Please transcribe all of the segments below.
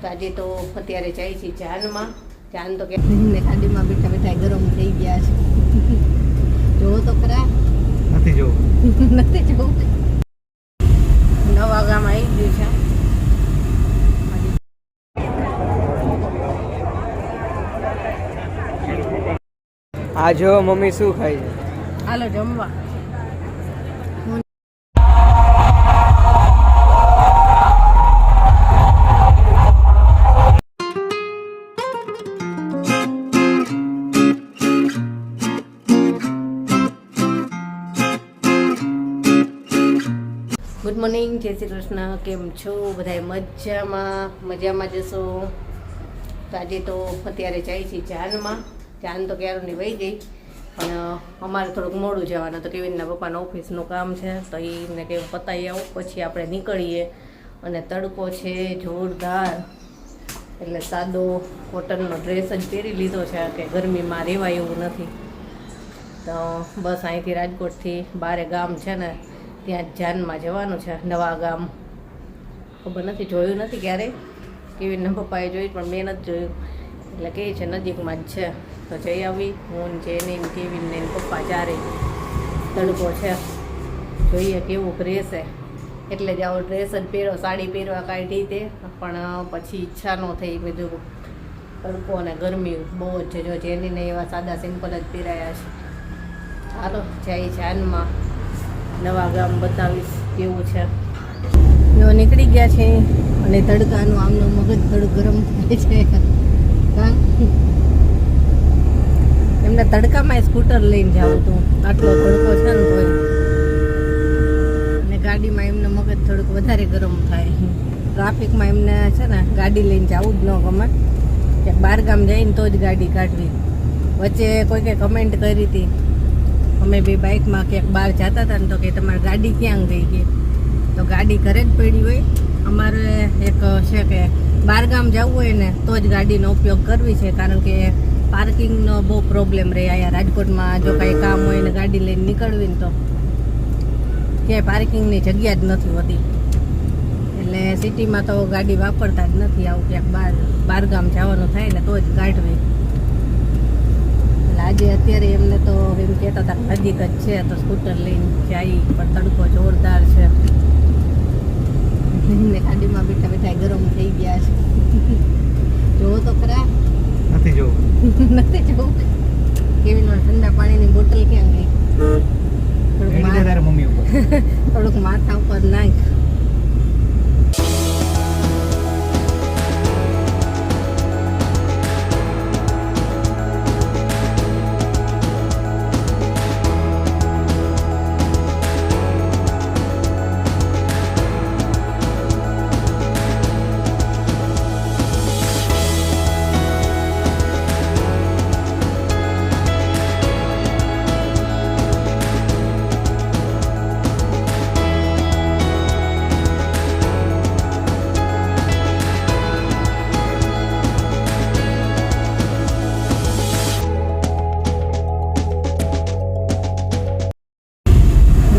તો આજે તો અત્યારે જાય છે જાનમાં. જાન તો કે ગાડીમાં બેઠા બેઠા ગરમ થઈ ગયા છે. જોવો તો ખરા. નથી જોવું. નથી જોવું. નવા ગામ આવી ગયું છે. આ જો મમ્મી શું ખાય છે. હાલો જમવા. ગુડ મોર્નિંગ, જય શ્રી કૃષ્ણ. કેમ છો બધાય? મજામાં જશો. તો આજે તો અત્યારે જાય છે જાનમાં. જાન તો ક્યારની વહી ગઈ, પણ અમારે થોડુંક મોડું જવાનું તો કેવીનના પપ્પાનું ઓફિસનું કામ છે, તો એને કેવું પતાવી આવું પછી આપણે નીકળીએ. અને તડકો છે જોરદાર, એટલે સાદો કોટનનો ડ્રેસ જ પહેરી લીધો છે કે ગરમીમાં રહેવાય એવું નથી. તો બસ અહીંથી રાજકોટથી બારે ગામ છે ને ત્યાં જાનમાં જવાનું છે. નવા ગામ ખબર નથી, જોયું નથી ક્યારેય. કેવીનના પપ્પાએ જોયું પણ મેં નથી જોયું, એટલે કહે છે નજીકમાં જ છે. તો જઈ આવી હું, જેની કેવીન ને પપ્પા ચારે. તડકો છે, જોઈએ કેવું રહેશે. એટલે જ આવો ડ્રેસ જ પહેરો, સાડી પહેરવા કાઢી તે, પણ પછી ઈચ્છા ન થઈ. બધું તડકો અને ગરમી બહુ જ છે. જો જેનીને એવા સાદા સિમ્પલ જ પહેરાયા છે. ચાલો જાય જાનમાં. નવા ગામ બતાવીશ કેવું છે. જો નીકળી ગયા છે અને તડકાનું આમનું મગજ થોડું ગરમ થાય છે. હા, એમને તડકામાં સ્કૂટર લઈને જાવ હતું, આટલો તડકો છે ને તોય. અને ગાડીમાં એમને મગજ થોડુંક વધારે ગરમ થાય. ટ્રાફિકમાં એમને છે ને ગાડી લઈને જવું જ ન ગમે. ક્યાંક બહાર ગામ જઈને તો જ ગાડી કાઢવી. વચ્ચે કોઈકે કમેન્ટ કરી હતી, અમે બે બાઇકમાં ક્યાંક બહાર જતા હતા ને, તો કે તમારી ગાડી ક્યાં ગઈ ગઈ? તો ગાડી ઘરે જ પડી હોય. અમારે એક છે કે બહાર ગામ જવું હોય ને તો જ ગાડીનો ઉપયોગ કરવી છે, કારણ કે પાર્કિંગનો બહુ પ્રોબ્લેમ રહે અહીંયા રાજકોટમાં. જો કાંઈ કામ હોય ને ગાડી લઈને નીકળવી ને તો ક્યાંય પાર્કિંગની જગ્યા જ નથી હોતી. એટલે સિટીમાં તો ગાડી વાપરતા જ નથી. આવું ક્યાંક બહાર ગામ જવાનું થાય ને તો જ કાઢવી. આજે અત્યારે એમને તો એમ કહેતા હતા નજીક જ છે તો સ્કૂટર લઈને જાય, પણ તડકો જોરદાર છે. એમને ગાડીમાં બેઠા બેઠા ગરમ થઈ ગયા છે. જોવો તો ખરા. નથી જોવું. નથી જોવું. કેવીનમાં ઠંડા પાણીની બોટલ ક્યાં ગઈ? થોડુંક માથા ઉપર નાખ.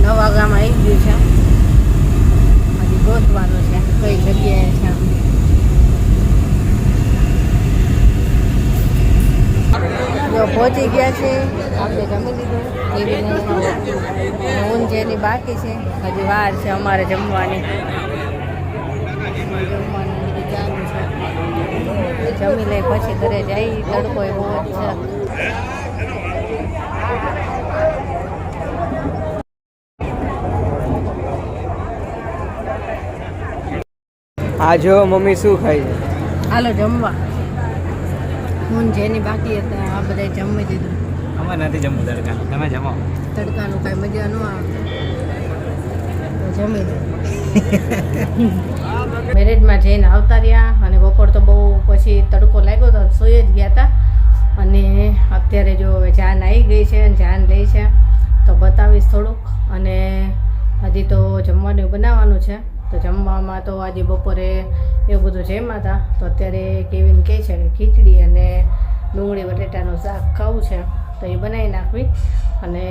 નવા ગામ આવી ગયું છે. હજી ગોતવાનું છે કઈ જગ્યાએ છે. જો પહોંચી ગયા છે. આપણે જમી લીધું. ઊન જેની બાકી છે, હજી વાર છે અમારે જમવાની. જમી લઈ પછી ઘરે જઈ. તડકો એ બહુ જ છે. આ જો મમ્મી શું ખાય છે. હાલો જમવા. હું જેની બાકી હતા આ બધા જમી દીધું. અમારે નથી જમવું તડકાનું, તમે જમો. તડકાનું કાંઈ મજા ન આવે તો જમી દે. મેરેજમાં જઈને આવતા રહ્યા અને બપોર તો બહુ પછી તડકો લાગ્યો તો સૂઈ જ ગયા હતા. અને અત્યારે જો હવે જાન આવી ગઈ છે, જાન લે છે તો બતાવીશ થોડુંક. અને હજી તો જમવાનું બનાવવાનું છે. તો જમવામાં તો આજે બપોરે એવું બધું જમ્યા હતા. તો અત્યારે કેવીન કહે છે કે ખીચડી અને ડુંગળી બટેટાનું શાક ખાવું છે, તો એ બનાવી નાખવી. અને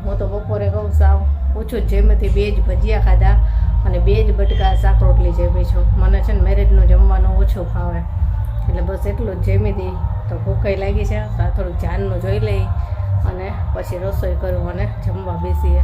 હું તો બપોરે કહું સાવ ઓછું જ જેમાંથી 2 જ ભજીયા ખાધા અને 2 જ બટકા શાક રોટલી જમી છું. મને છે ને મેરેજનું જમવાનું ઓછું ભાવે, એટલે બસ એટલું જ જમી હતી. તો ભૂખાઈ લાગી છે, તો આ થોડુંક જાનનું જોઈ લઈ અને પછી રસોઈ કરું અને જમવા બેસીએ.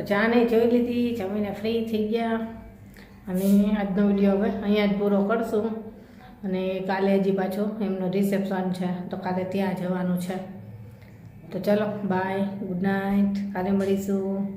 ચાને જોઈ લીધી, જમીને ફ્રી થઈ ગયા અને આજનો વિડીયો હવે અહીંયા જ પૂરો કરશું. અને કાલે હજી પાછો એમનો રિસેપ્શન છે, તો કાલે ત્યાં જવાનું છે. તો ચલો બાય, ગુડ નાઇટ, કાલે મળીશું.